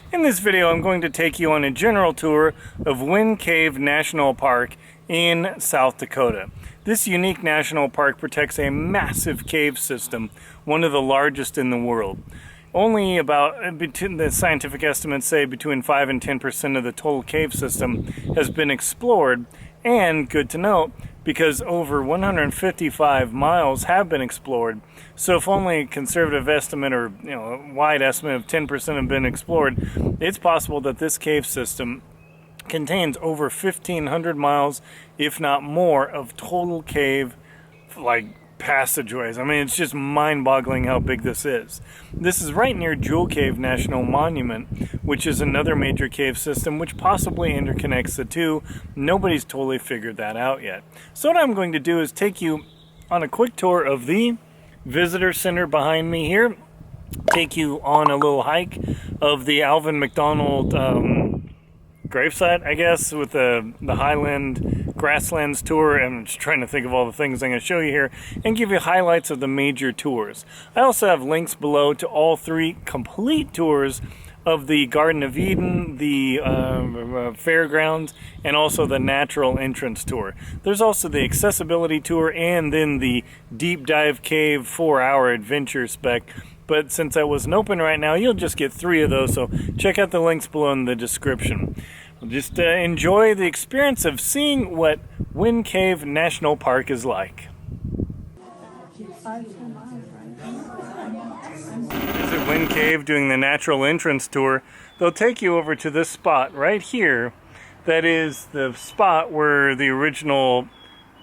In this video, I'm going to take you on a general tour of Wind Cave National Park in South Dakota. This unique national park protects a massive cave system, one of the largest in the world. Only about, the scientific estimates say, between 5 and 10% of the total cave system has been explored, and good to note, because over 155 miles have been explored. So if only a conservative estimate or a wide estimate of 10% have been explored, it's possible that this cave system contains over 1,500 miles, if not more, of total cave passageways. I mean, it's just mind-boggling how big this is. This is right near Jewel Cave National Monument, which is another major cave system which possibly interconnects the two. Nobody's totally figured that out yet. So what I'm going to do is take you on a quick tour of the visitor center behind me here, take you on a little hike of the Alvin McDonald gravesite, I guess, with the Highland Grasslands tour. I'm just trying to think of all the things I'm going to show you here and give you highlights of the major tours. I also have links below to all three complete tours of the Garden of Eden, the Fairgrounds, and also the Natural Entrance Tour. There's also the Accessibility Tour and then the Deep Dive Cave 4-hour adventure spec. But since that wasn't open right now, you'll just get 3 of those, so check out the links below in the description. Just enjoy the experience of seeing what Wind Cave National Park is like. Visit Wind Cave doing the Natural Entrance Tour. They'll take you over to this spot right here. That is the spot where the original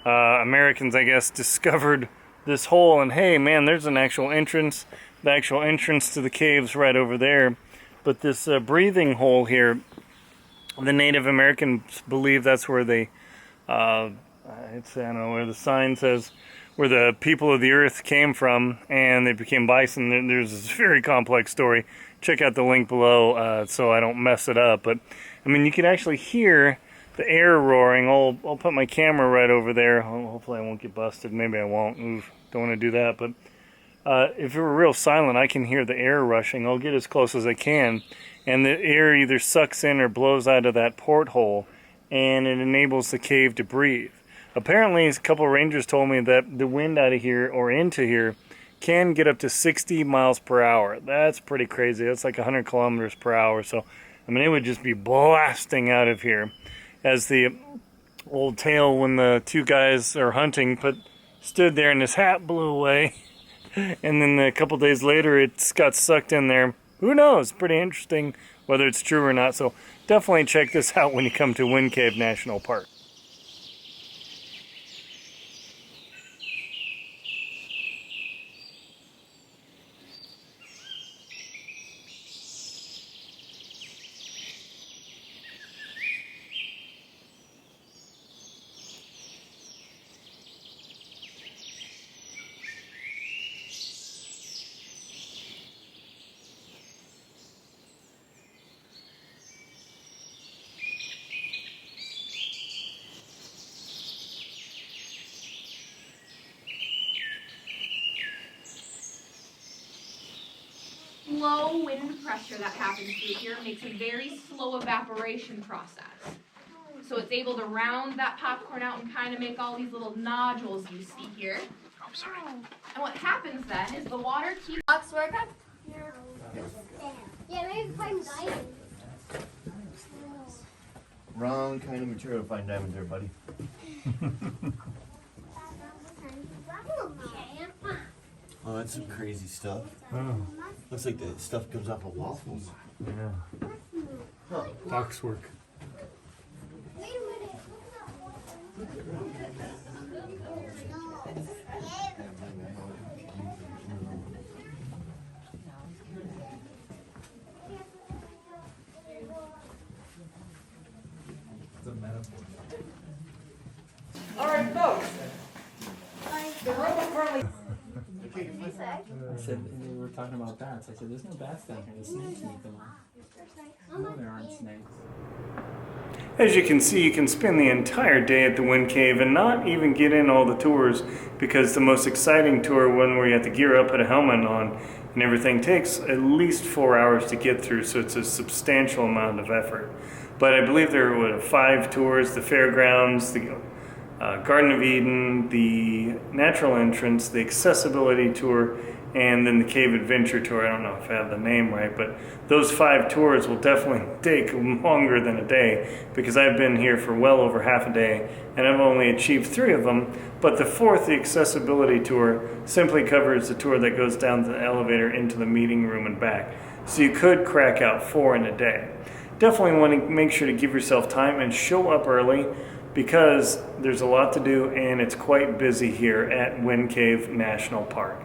Americans, I guess, discovered this hole. And hey, man, there's an actual entrance. The actual entrance to the cave's right over there. But this breathing hole here, the Native Americans believe that's where they, I don't know, where the sign says where the people of the earth came from and they became bison. There's this very complex story. Check out the link below so I don't mess it up. But I mean, you can actually hear the air roaring. I'll put my camera right over there. Hopefully I won't get busted. Maybe I won't. Oof, don't want to do that. But if it were real silent, I can hear the air rushing. I'll get as close as I can. And the air either sucks in or blows out of that porthole, and it enables the cave to breathe. Apparently, a couple rangers told me that the wind out of here or into here can get up to 60 miles per hour. That's pretty crazy. That's like 100 kilometers per hour. So, I mean, it would just be blasting out of here. As the old tale when the two guys are hunting stood there and his hat blew away, and then a couple days later it got sucked in there. Who knows? Pretty interesting whether it's true or not. So definitely check this out when you come to Wind Cave National Park. Low wind pressure that happens through here makes a very slow evaporation process. So it's able to round that popcorn out and kind of make all these little nodules you see here. Oh, sorry. And what happens then is the water keeps... Work up? Yeah, maybe find diamonds. Wrong kind of material to find diamonds there, buddy. Oh, that's some crazy stuff. Oh, Looks like the stuff comes off of waffles. yeah. Huh. Boxwork. Wait a minute. All right, folks. The room will currently. I said, we were talking about bats. I said, there's no bats down here. The snakes eat them all. No, there aren't snakes. As you can see, you can spend the entire day at the Wind Cave and not even get in all the tours, because the most exciting tour, one where you have to gear up, put a helmet on, and everything takes at least 4 hours to get through, so it's a substantial amount of effort. But I believe there were 5 tours: the Fairgrounds, the Garden of Eden, the Natural Entrance, the Accessibility Tour, and then the Cave Adventure Tour. I don't know if I have the name right, but those 5 tours will definitely take longer than a day, because I've been here for well over half a day and I've only achieved 3 of them. But the 4th, the Accessibility Tour, simply covers the tour that goes down the elevator into the meeting room and back. So you could crack out 4 in a day. Definitely want to make sure to give yourself time and show up early, because there's a lot to do and it's quite busy here at Wind Cave National Park.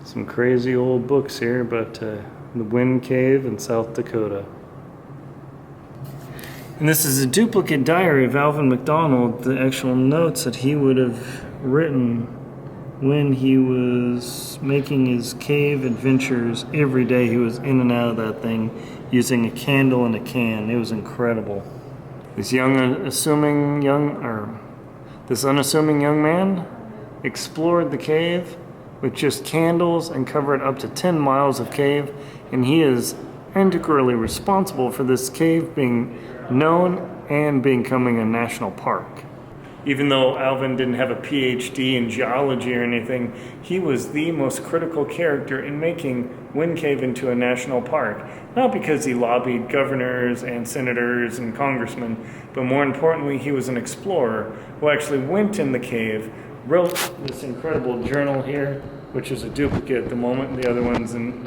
Some crazy old books here, but the Wind Cave in South Dakota. And this is a duplicate diary of Alvin McDonald, the actual notes that he would have written when he was making his cave adventures. Every day he was in and out of that thing using a candle and a can. It was incredible. This unassuming young man explored the cave with just candles and covered up to 10 miles of cave, and he is integrally responsible for this cave being known and becoming a national park. Even though Alvin didn't have a PhD in geology or anything, he was the most critical character in making Wind Cave into a national park. Not because he lobbied governors and senators and congressmen, but more importantly, he was an explorer who actually went in the cave, wrote this incredible journal here, which is a duplicate at the moment. The other one's in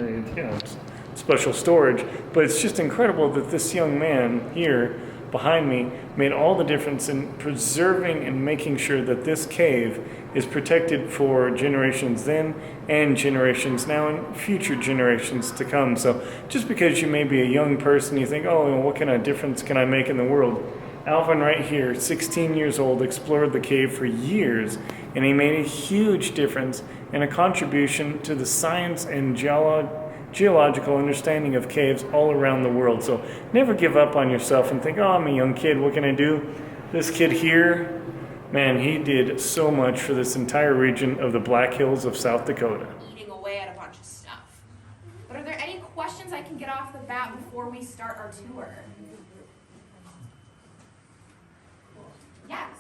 special storage. But it's just incredible that this young man here behind me made all the difference in preserving and making sure that this cave is protected for generations then and generations now and future generations to come. So just because you may be a young person, you think, oh, what kind of difference can I make in the world? Alvin right here, 16 years old, explored the cave for years, and he made a huge difference and a contribution to the science and geological understanding of caves all around the world. So never give up on yourself and think, oh, I'm a young kid, what can I do? This kid here, man, he did so much for this entire region of the Black Hills of South Dakota. Eating away at a bunch of stuff. But are there any questions I can get off the bat before we start our tour? Yes.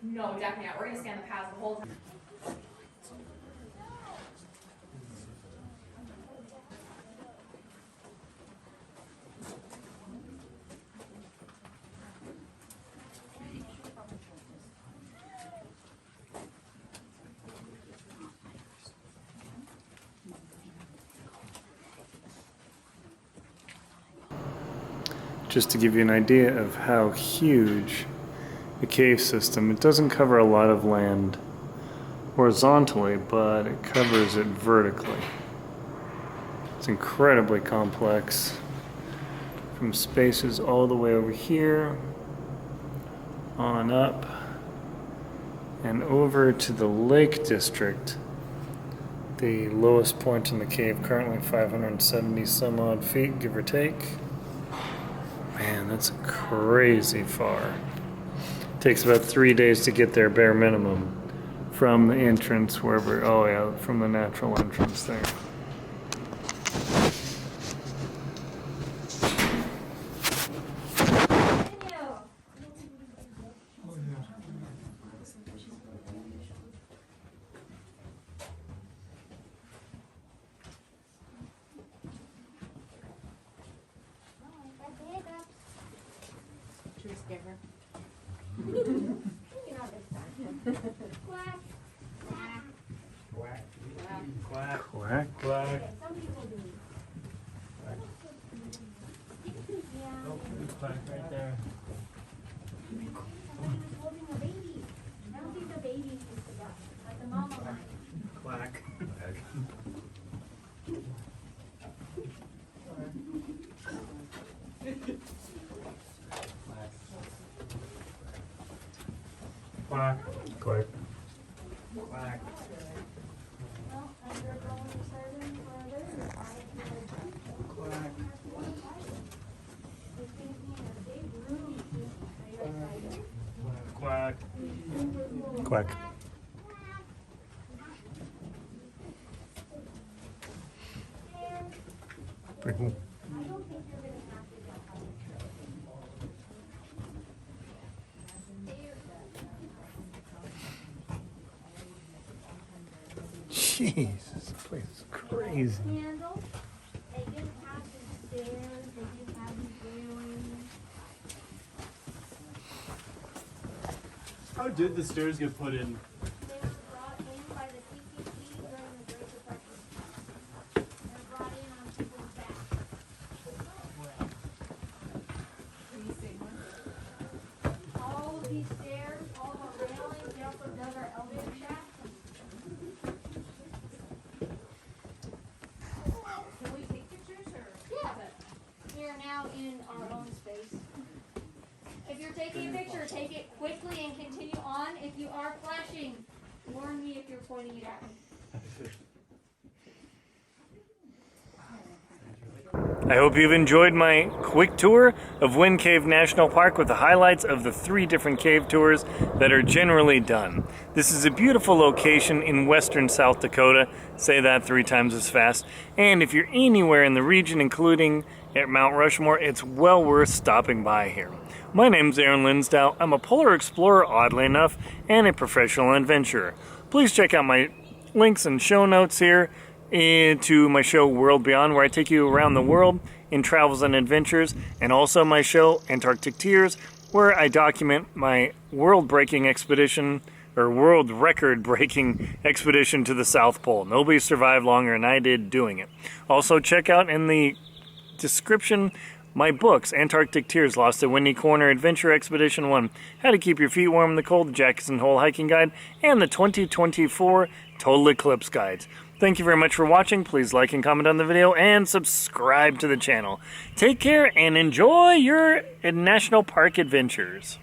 No, definitely not. We're going to stay on the paths the whole time. Just to give you an idea of how huge the cave system, it doesn't cover a lot of land horizontally, but it covers it vertically. It's incredibly complex, from spaces all the way over here on up and over to the Lake District, the lowest point in the cave, currently 570 some odd feet, give or take. Man, that's crazy far. Takes about 3 days to get there, bare minimum, from the entrance, wherever, oh yeah, from the natural entrance there. Should we scare her? Quack, quack, quack. Oh, quack right there. Holding a baby. I don't think the baby is the duck, but the mama might. Quack. Quack. Quack. Quack. Well, as we're going further and further, Quack. we're thinking a big room. Are you excited? Quack. Pretty cool. Jeez, this place is crazy. Handle. They didn't have the stairs. They didn't have the railings. How did the stairs get put in? They were brought in by the CPP during the Great Depression. They were brought in on people's backs. All of these stairs, all of our railings, they also dug our elevator shaft. Can we take pictures or? Yeah. We are now in our own space. If you're taking a picture, take it quickly and continue on. If you are flashing, warn me if you're pointing it at me. I hope you've enjoyed my quick tour of Wind Cave National Park with the highlights of the 3 different cave tours that are generally done. This is a beautiful location in western South Dakota. Say that 3 times as fast. And if you're anywhere in the region, including at Mount Rushmore, it's well worth stopping by here. My name's Aaron Linsdau. I'm a polar explorer, oddly enough, and a professional adventurer. Please check out my links and show notes here into my show World Beyond, where I take you around the world in travels and adventures, and also my show Antarctic Tears, where I document my world-breaking expedition, or world record-breaking expedition to the South Pole. Nobody survived longer than I did doing it. Also check out in the description my books, Antarctic Tears, Lost at Windy Corner, Adventure Expedition 1, How to Keep Your Feet Warm in the Cold, the Jackson Hole Hiking Guide, and the 2024 Total Eclipse Guides. Thank you very much for watching. Please like and comment on the video and subscribe to the channel. Take care and enjoy your national park adventures.